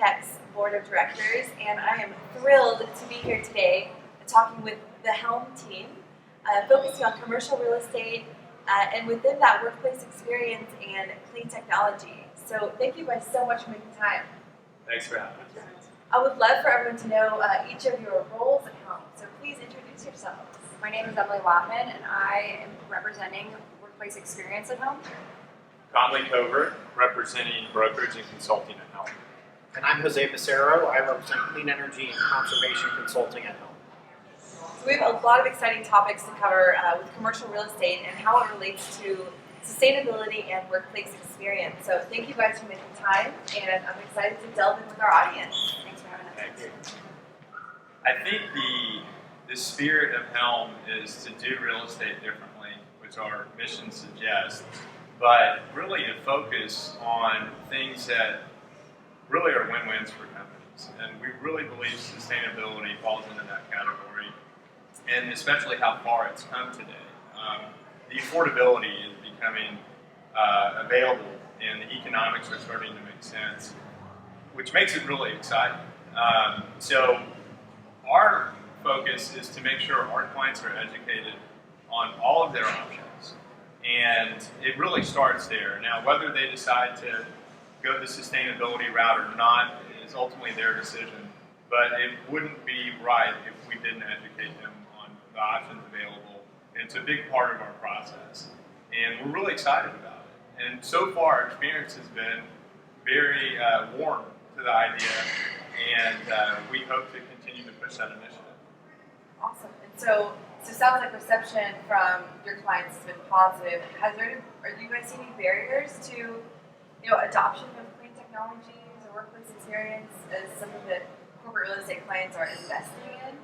Tech's Board of Directors, and I am thrilled to be here today talking with the Helm team, focusing on commercial real estate, and within that, workplace experience and clean technology. So thank you guys so much for making time. Thanks for having us. I would love for everyone to know each of your roles at Helm, so please introduce yourselves. My name is Emily Watman, and I am representing workplace experience at Helm. Conley Covert, representing Brokerage and Consulting at Helm. And I'm Jose Becerro. I represent Clean Energy and Conservation Consulting at Helm. So we have a lot of exciting topics to cover with commercial real estate and how it relates to sustainability and workplace experience. So thank you guys for making time, and I'm excited to delve in with our audience. Thanks for having us. Thank you. I think the spirit of Helm is to do real estate differently, which our mission suggests, but really to focus on things that really are win-wins for companies. And we really believe sustainability falls into that category, and especially how far it's come today. The affordability is becoming available, and the economics are starting to make sense, which makes it really exciting. So our focus is to make sure our clients are educated on all of their options, and it really starts there. Now, whether they decide to go the sustainability route or not is ultimately their decision, but it wouldn't be right if we didn't educate them on the options available. And it's a big part of our process, and we're really excited about it. And so far, our experience has been very warm to the idea, and we hope to continue to push that initiative. Awesome. And so it sounds like reception from your clients has been positive. Are you guys seeing any barriers to adoption of clean technologies or workplace experience as something that corporate real estate clients are investing in?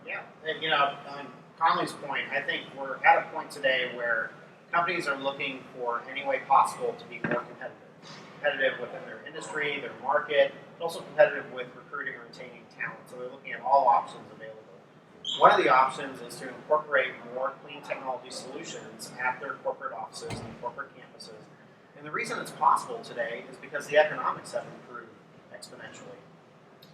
Yeah, and, on Conley's point, I think we're at a point today where companies are looking for any way possible to be more competitive within their industry, their market, but also competitive with recruiting or retaining talent. So they're looking at all options available. One of the options is to incorporate more clean technology solutions at their corporate offices and corporate campuses. And the reason it's possible today is because the economics have improved exponentially.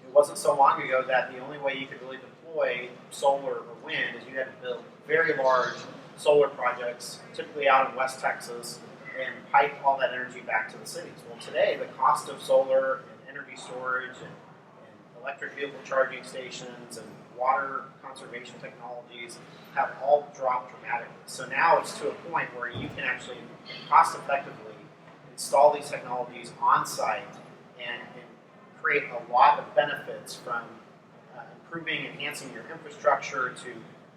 It wasn't so long ago that the only way you could really deploy solar or wind is you had to build very large solar projects, typically out in West Texas, and pipe all that energy back to the cities. Well, today, the cost of solar and energy storage and electric vehicle charging stations and water conservation technologies have all dropped dramatically. So now it's to a point where you can actually cost effectively install these technologies on site and create a lot of benefits from improving, enhancing your infrastructure to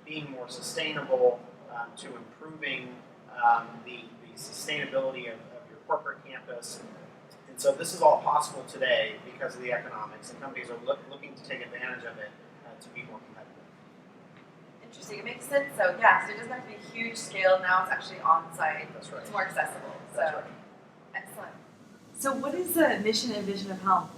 being more sustainable, to improving the sustainability of your corporate campus. And so this is all possible today because of the economics, and companies are looking to take advantage of it to be more competitive. Interesting. It makes sense. So yeah, so it doesn't have to be huge scale. Now it's actually on site. That's right. It's more accessible. That's right. Excellent. So what is the mission and vision of Helm?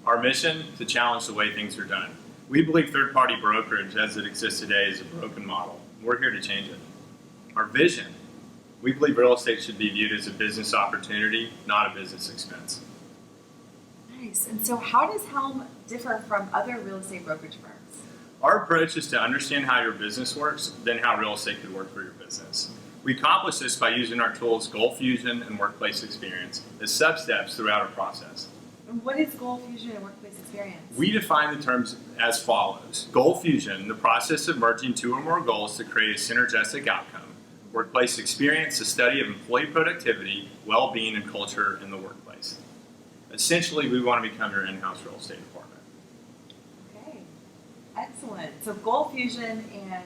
Our mission, to challenge the way things are done. We believe third-party brokerage as it exists today is a broken model. We're here to change it. Our vision, we believe real estate should be viewed as a business opportunity, not a business expense. Nice. And so how does Helm differ from other real estate brokerage firms? Our approach is to understand how your business works, then how real estate could work for your business. We accomplish this by using our tools Goal Fusion and Workplace Experience as sub-steps throughout our process. And what is Goal Fusion and Workplace Experience? We define the terms as follows. Goal Fusion, the process of merging two or more goals to create a synergistic outcome. Workplace Experience, the study of employee productivity, well-being, and culture in the workplace. Essentially, we want to become your in-house real estate department. Okay, excellent. So Goal Fusion and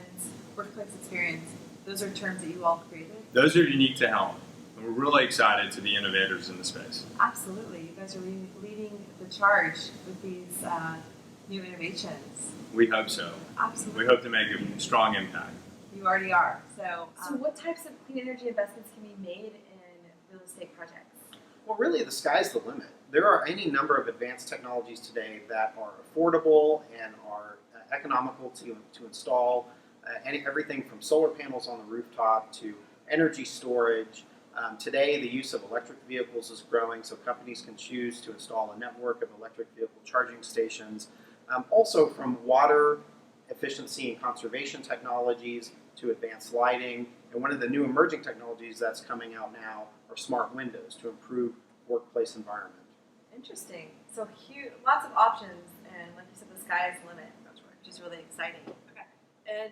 Workplace Experience, those are terms that you all created? Those are unique to Helm, and we're really excited to be innovators in the space. Absolutely. You guys are leading the charge with these new innovations. We hope so. Absolutely. We hope to make a strong impact. You already are. So what types of clean energy investments can be made in real estate projects? Well, really, the sky's the limit. There are any number of advanced technologies today that are affordable and are economical to install. Everything from solar panels on the rooftop to energy storage Today, the use of electric vehicles is growing, so companies can choose to install a network of electric vehicle charging stations. Also, from water efficiency and conservation technologies to advanced lighting. And one of the new emerging technologies that's coming out now are smart windows to improve workplace environment. Interesting. So huge, lots of options, and like you said, the sky is the limit. That's right. Which is really exciting. Okay. And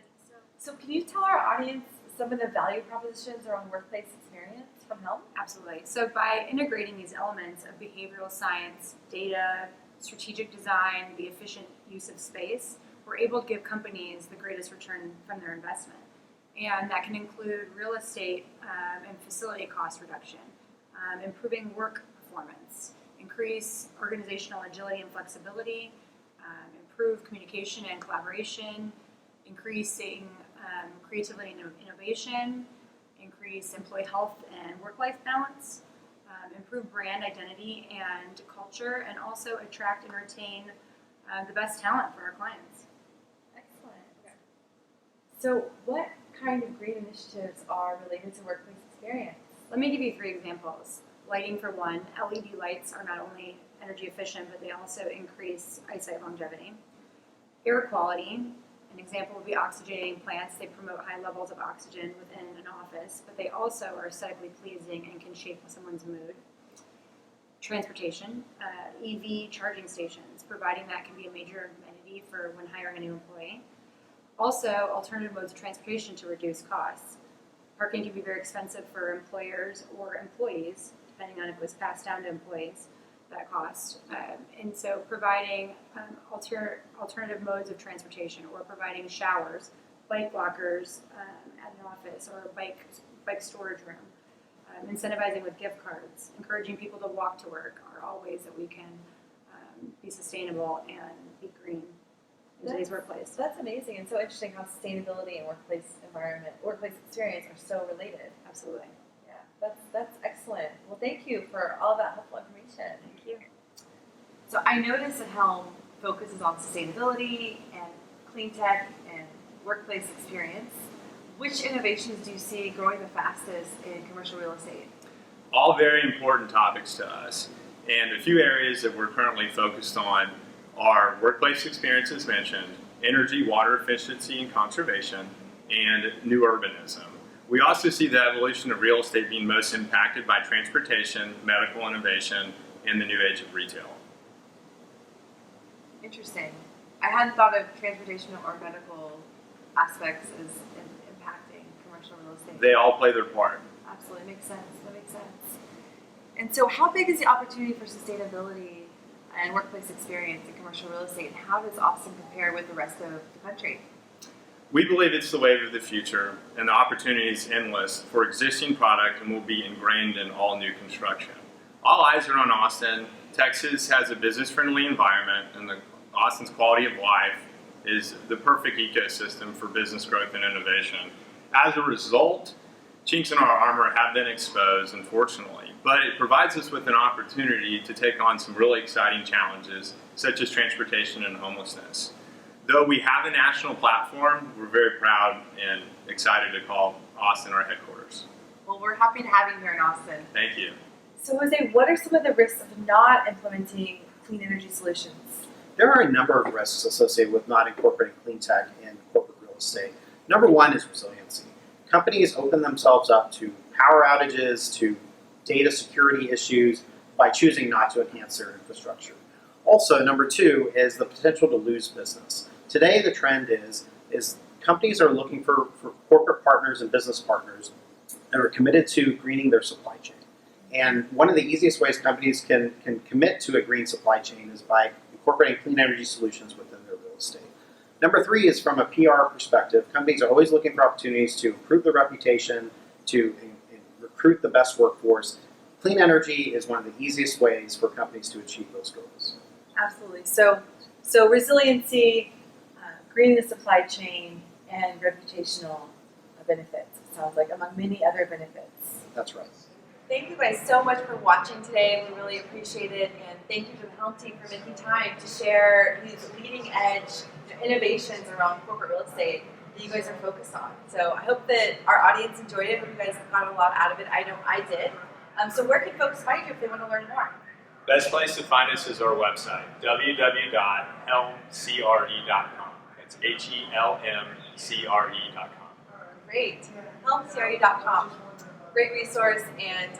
so can you tell our audience some of the value propositions around workplace experience from Helm? Absolutely. So by integrating these elements of behavioral science, data, strategic design, the efficient use of space, we're able to give companies the greatest return from their investment. And that can include real estate and facility cost reduction, improving work performance, increase organizational agility and flexibility, improve communication and collaboration, increasing creativity and innovation, increase employee health and work-life balance, improve brand identity and culture, and also attract and retain the best talent for our clients. Excellent. Okay. So what kind of green initiatives are related to workplace experience? Let me give you 3 examples. Lighting for one. LED lights are not only energy efficient, but they also increase eyesight longevity. Air quality. An example would be oxygenating plants. They promote high levels of oxygen within an office, but they also are aesthetically pleasing and can shape someone's mood. Transportation. EV charging stations. Providing that can be a major amenity for when hiring a new employee. Also, alternative modes of transportation to reduce costs. Parking can be very expensive for employers or employees, depending on if it was passed down to employees, that cost. And so providing alternative modes of transportation, or providing showers, bike lockers at an office, or a bike storage room. Incentivizing with gift cards, encouraging people to walk to work are all ways that we can be sustainable and be green in today's workplace. That's amazing, and so interesting how sustainability and workplace experience are so related. Absolutely. Yeah, that's excellent. Well, thank you for all that helpful information. Thank you. So I noticed that Helm focuses on sustainability and clean tech and workplace experience. Which innovations do you see growing the fastest in commercial real estate? All very important topics to us. And a few areas that we're currently focused on are workplace experience, as mentioned, energy, water efficiency and conservation, and new urbanism. We also see the evolution of real estate being most impacted by transportation, medical innovation, and the new age of retail. Interesting. I hadn't thought of transportation or medical aspects as impacting commercial real estate. They all play their part. Absolutely, makes sense. That makes sense. And so how big is the opportunity for sustainability and workplace experience in commercial real estate, and how does Austin compare with the rest of the country? We believe it's the wave of the future, and the opportunity is endless for existing product and will be ingrained in all new construction. All eyes are on Austin. Texas has a business-friendly environment, and Austin's quality of life is the perfect ecosystem for business growth and innovation. As a result, chinks in our armor have been exposed, unfortunately, but it provides us with an opportunity to take on some really exciting challenges, such as transportation and homelessness. Though we have a national platform, we're very proud and excited to call Austin our headquarters. Well, we're happy to have you here in Austin. Thank you. So Jose, what are some of the risks of not implementing clean energy solutions? There are a number of risks associated with not incorporating clean tech in corporate real estate. Number one is resiliency. Companies open themselves up to power outages, to data security issues by choosing not to enhance their infrastructure. Also, number two is the potential to lose business. Today, the trend is companies are looking for corporate partners and business partners that are committed to greening their supply chain. And one of the easiest ways companies can commit to a green supply chain is by incorporating clean energy solutions within their real estate. Number three is from a PR perspective. Companies are always looking for opportunities to improve their reputation, to recruit the best workforce. Clean energy is one of the easiest ways for companies to achieve those goals. Absolutely. So resiliency, greening the supply chain, and reputational benefits. It sounds like among many other benefits. That's right. Thank you guys so much for watching today. We really appreciate it, and thank you to the Helm team for making time to share these leading edge innovations around corporate real estate. that you guys are focused on. So I hope that our audience enjoyed it. I hope you guys got a lot out of it. I know I did. So where can folks find you if they want to learn more? Best place to find us is our website, www.helmcre.com. It's HELMCRE.com. Great. Helmcre.com. Great resource and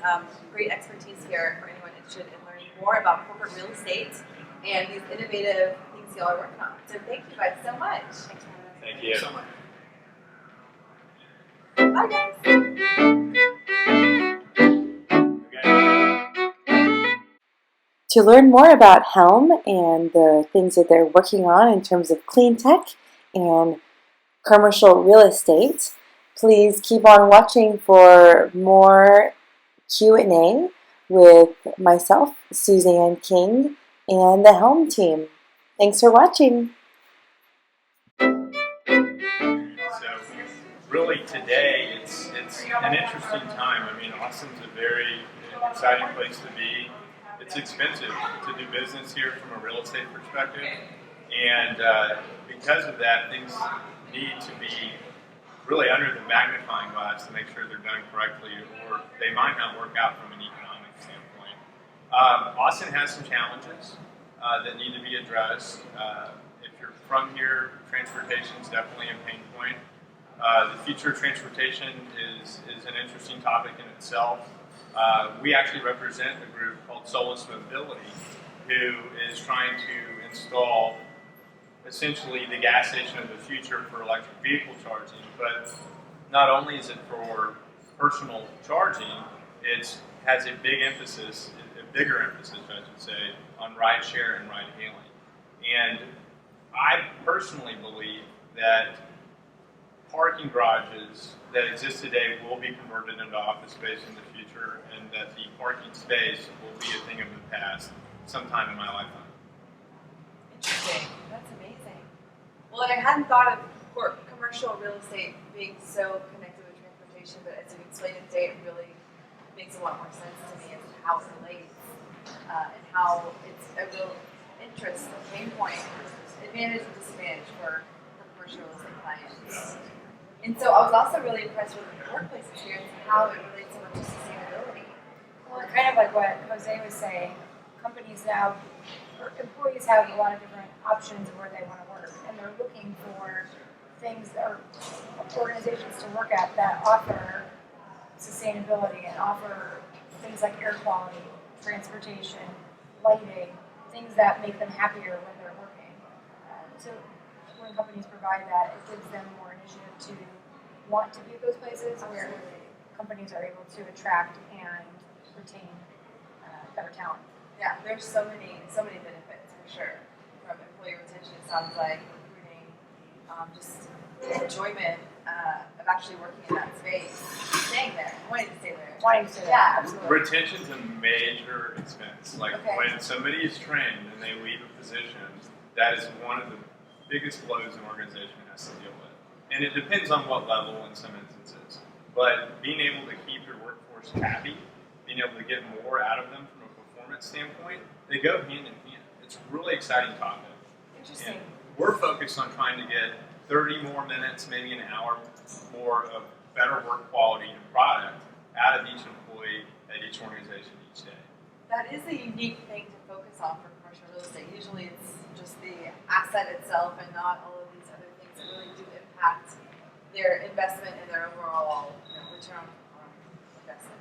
great expertise here for anyone interested in learning more about corporate real estate and these innovative things y'all are working on. So thank you guys so much. Thank you. So much. Bye guys. To learn more about Helm and the things that they're working on in terms of clean tech and commercial real estate, please keep on watching for more Q&A with myself, Suzanne King, and the Helm team. Thanks for watching. So really today it's an interesting time. I mean, Austin's a very exciting place to be. It's expensive to do business here from a real estate perspective, and because of that, things need to be really under the magnifying glass to make sure they're done correctly, or they might not work out from an economic standpoint. Austin has some challenges that need to be addressed. If you're from here, transportation is definitely a pain point. The future of transportation is an interesting topic in itself. We actually represent a group called Solus Mobility, who is trying to install essentially the gas station of the future for electric vehicle charging. But not only is it for personal charging, it has a bigger emphasis, I should say, on rideshare and ride hailing. And I personally believe that parking garages that exist today will be converted into office space in the future, and that the parking space will be a thing of the past sometime in my lifetime. Interesting. That's amazing. Well, I hadn't thought of commercial real estate being so connected with transportation, but as you explained it today, it really makes a lot more sense to me as to how it relates and how it's a real interest, a pain point, advantage and disadvantage for commercial real estate clients. And so I was also really impressed with the workplace experience and how it relates so much to sustainability. Well, kind of like what Jose was saying, companies now, or employees have a lot of different options of where they want to work, and they're looking for things that are organizations to work at that offer sustainability and offer things like air quality, transportation, lighting, things that make them happier when they're working. So when companies provide that, it gives them more initiative to want to be at those places where companies are able to attract and retain better talent. Yeah, there's so many benefits for sure. From employee retention, it sounds like, recruiting, just the enjoyment of actually working in that space, staying there, wanting to stay there. Yeah, absolutely. Retention's a major expense. Like Okay. when somebody is trained and they leave a position, that is one of the biggest blows an organization has to deal with. And it depends on what level in some instances. But being able to keep your workforce happy, being able to get more out of them from a performance standpoint, they go hand in hand. It's a really exciting topic. Interesting. And we're focused on trying to get 30 more minutes, maybe an hour more of better work quality and product out of each employee at each organization each day. That is a unique thing to focus on for commercial real estate. Usually it's just the asset itself and not all of these other things that really do impact their investment and their overall return on investment.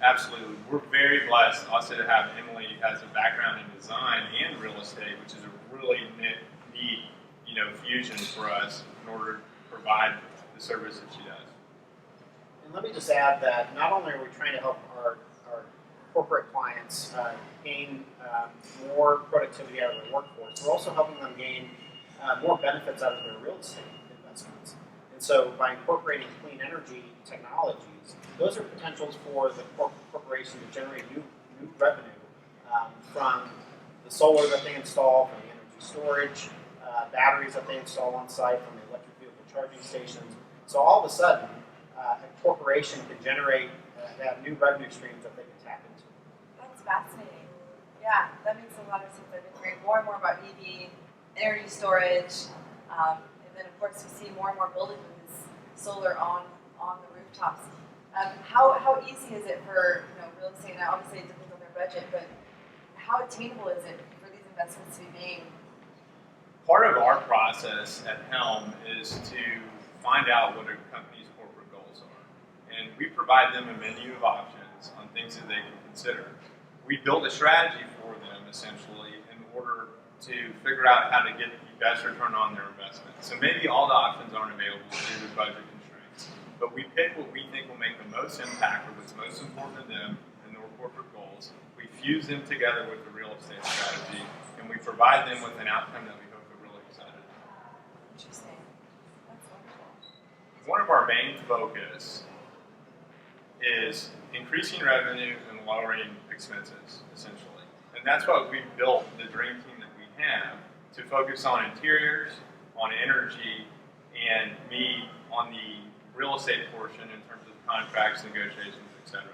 Absolutely. We're very blessed also to have Emily has a background in design and real estate, which is a really neat fusion for us in order to provide the service that she does. And let me just add that not only are we trying to help our corporate clients gain more productivity out of their workforce, we're also helping them gain more benefits out of their real estate investments. And so by incorporating clean energy technologies, those are potentials for the corporation to generate new revenue from the solar that they install, from the energy storage, batteries that they install on site, from the electric vehicle charging stations. So all of a sudden, a corporation can generate have new revenue streams that they can tap into. That's fascinating. Yeah, that makes a lot of sense. I've been hearing more and more about EV, energy storage, and then of course we see more and more buildings with this solar on the rooftops. How easy is it for real estate? Now, obviously, it depends on their budget, but how attainable is it for these investments to be made? Part of our process at Helm is to find out what a company's corporate goals are. And we provide them a menu of options on things that they can consider. We build a strategy for them, essentially, in order to figure out how to get the best return on their investment. So maybe all the options aren't available due to budget constraints, but we pick what we think will make the most impact or what's most important to them and their corporate goals. We fuse them together with the real estate strategy, and we provide them with an outcome that we hope they're really excited about. Interesting. That's wonderful. One of our main focus is increasing revenue and lowering expenses, essentially. And that's why we built the dream team that we have to focus on interiors, on energy, and me on the real estate portion in terms of contracts, negotiations, etc.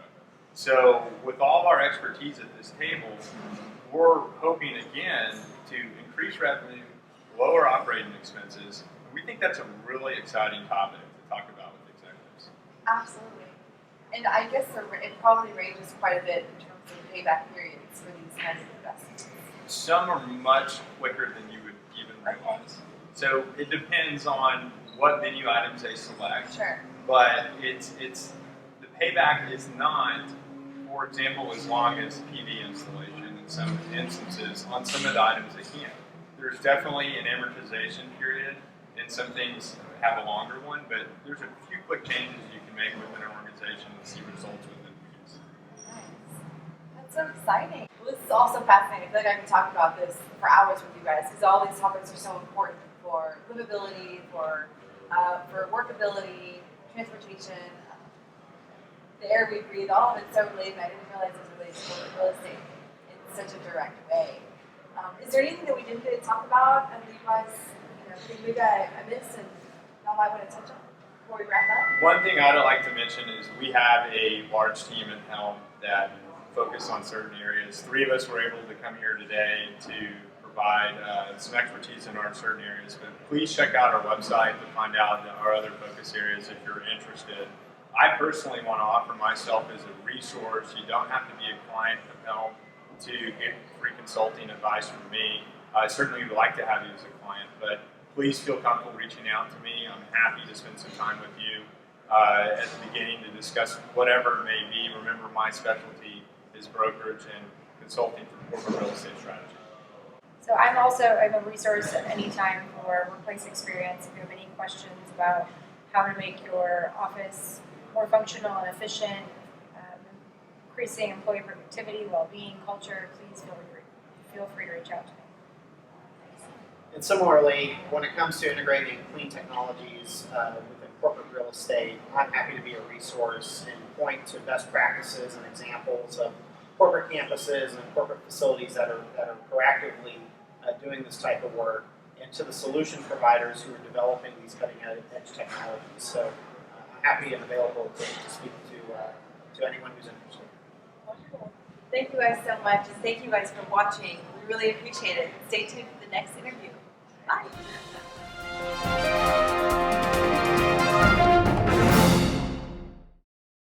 So with all of our expertise at this table, we're hoping again to increase revenue, lower operating expenses. And we think that's a really exciting topic to talk about with executives. Absolutely. And I guess it probably ranges quite a bit in terms of payback periods for these kinds of investments. Some are much quicker than you would even realize. So it depends on what menu items they select. Sure. But it's the payback is not, for example, as long as PV installation in some instances. On some of the items they can. There's definitely an amortization period, and some things have a longer one, but there's a few quick changes you can make within an organization and see results within weeks. Nice. That's so exciting. Well, this is also fascinating. I feel like I can talk about this for hours with you guys because all these topics are so important for livability, for workability, transportation, the air we breathe. All of it's so related. I didn't realize it was related to real estate in such a direct way. Is there anything that we didn't get to talk about and that you guys think maybe I missed and y'all might want to touch on before we wrap up? One thing I'd like to mention is we have a large team at Helm that focus on certain areas. 3 of us were able to come here today to provide some expertise in our certain areas, but please check out our website to find out our other focus areas if you're interested. I personally want to offer myself as a resource. You don't have to be a client of Helm to get free consulting advice from me. I certainly would like to have you as a client, but please feel comfortable reaching out to me. I'm happy to spend some time with you at the beginning to discuss whatever it may be. Remember, my specialty is brokerage and consulting for corporate real estate strategy. So I'm a resource at any time for workplace experience. If you have any questions about how to make your office more functional and efficient, increasing employee productivity, well-being, culture, please feel free to reach out to me. And similarly, when it comes to integrating clean technologies within corporate real estate, I'm happy to be a resource and point to best practices and examples of corporate campuses and corporate facilities that are proactively doing this type of work, and to the solution providers who are developing these cutting-edge technologies. So I'm happy and available to speak to anyone who's interested. Wonderful. Thank you guys so much, and thank you guys for watching. We really appreciate it. Stay tuned for the next interview. Bye.